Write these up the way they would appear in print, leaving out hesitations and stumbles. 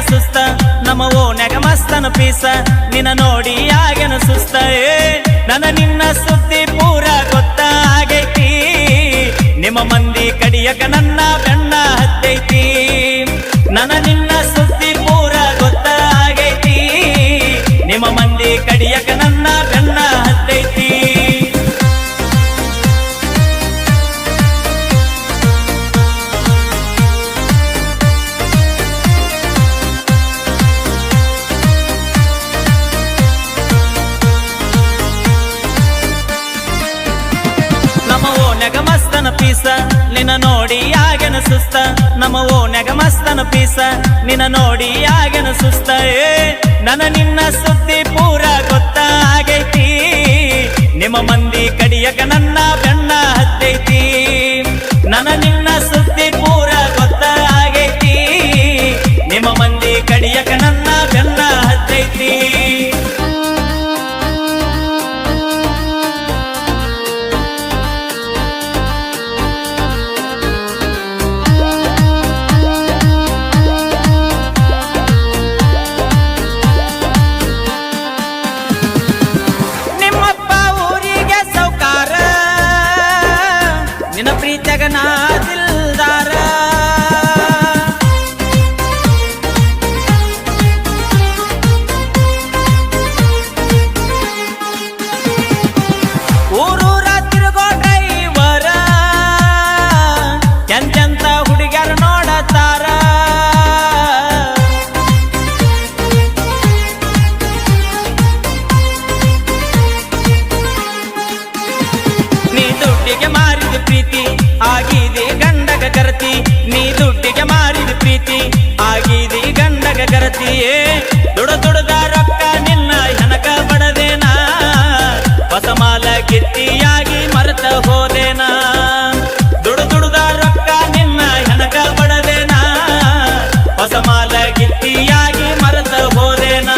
ಸುಸ್ತ ನಮ್ಮ ಓನ್ಯಾಗ ಮಸ್ತನ ಪೀಸ ನಿನ್ನ ನೋಡಿ ಆಗೇನ ಸುಸ್ತ ನನ್ನ ನಿನ್ನ ಸುದ್ದಿ ಪೂರ ಗೊತ್ತಾಗೈತಿ ನಿಮ್ಮ ಮಂದಿ ಕಡಿಯಕ ನನ್ನ ಬೆನ್ನ ಹತ್ತೈತಿ ನನ್ನ ನಿನ್ನ ಸುದ್ದಿ ಪೂರ ಗೊತ್ತಾಗೈತಿ ನಿಮ್ಮ ಮಂದಿ ಕಡಿಯಕ ನನ್ನ ಬೆನ್ನ ಹತ್ತೈತಿ ಮಸ್ತನ ಪೀಸ ನಿನ್ನ ನೋಡಿ ಆಗೇನ ಸುಸ್ತ ನಮ್ಮ ಓನ್ಯಾಗ ಮಸ್ತನ ಪೀಸ ನಿನ್ನ ನೋಡಿ ಆಗೇನ ಸುಸ್ತ ನನ್ನ ನಿನ್ನ ಸುದ್ದಿ ಪೂರ ಗೊತ್ತಾಗೈತಿ ನಿಮ್ಮ ಮಂದಿ ಕಡಿಯಕ ನನ್ನ ಬೆನ್ನ ಹತ್ತೈತಿ ನನ್ನ ನಿನ್ನ ಸುದ್ದಿ ಪೂರ ಗೊತ್ತಾಗೈತಿ ನಿಮ್ಮ ಮಂದಿ ಕಡಿಯಕ ನನ್ನ ಬೆನ್ನ ಹತ್ತೈತಿ ನಿನ್ನ ಪ್ರೀತಿಯಾಗ ನಾ ದಿಲ್ದಾರ ಊರೂರ ತಿರುಗೋ ಡ್ರೈವರ ಎಂತೆಂತ ಹುಡುಗ್ಯಾರ ನೋಡತಾರ ನೀ ದುಡ್ಡಿಗೆ ಮಾರಿದ ಪ್ರೀತಿ ಆಗಿದೆ ಗಂಡಗ ಕರತಿ ನೀ ದುಡ್ಡಿಗೆ ಮಾರಿದ ಪ್ರೀತಿ ಆಗಿದೆ ಗಂಡಗ ಕರತಿಯೇ ದುಡದ ರೊಕ್ಕ ನಿನ್ನ ಹೆನಕ ಬಡದೇನಾ ಹೊಸ ಮಾಲ ಗಿತ್ತಿಯಾಗಿ ಮರೆತ ಹೋದೇನಾ ದುಡದ ರೊಕ್ಕ ನಿನ್ನ ಹೆನಕ ಬಡದೇನಾ ಹೊಸ ಮಾಲ ಗಿತ್ತಿಯಾಗಿ ಮರೆತ ಹೋದೇನಾ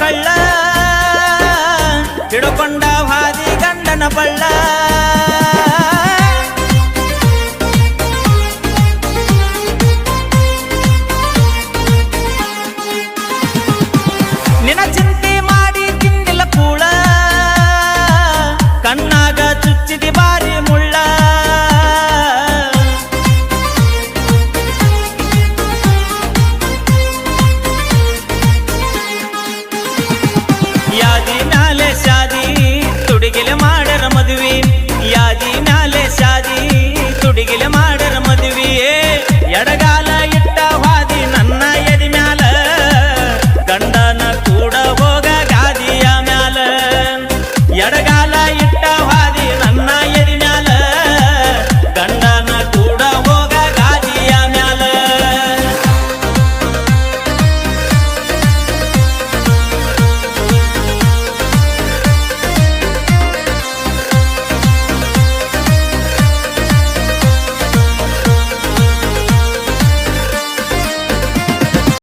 ಕಳ್ಳ ಹಿಡುಕೊಂಡ ಹಾದಿ ಗಂಡನ ಬಳ್ಳ ನಿನ್ನ ಚಿಂತೆ ಮಾಡಿ ತಿಂದಿಲ್ಲ ಕೂಳ ಕಣ್ಣಾಗ ಚುಚ್ಚಿದಿ ಬಾರಿ ಮುಳ್ಳ ಯಾದಿ ಮ್ಯಾಲೆ ಶಾದಿ ತುಡಿಗಿಲೆ ಮಾಡರ ಮದುವೆ ಯಾದಿ ಮ್ಯಾಲೆ ಶಾದಿ ತುಡಿಗಿಲೆ ಮಾಡರ ಮದುವೆಯೇ ಎಡಗಾಲ ಇಟ್ಟ ಹಾದಿ ನನ್ನ ಎದಿ ಮ್ಯಾಲ ಗಂಡನ ಕೂಡ ಹೋಗ ಗಾದಿಯ ಮ್ಯಾಲ ಎಡಗ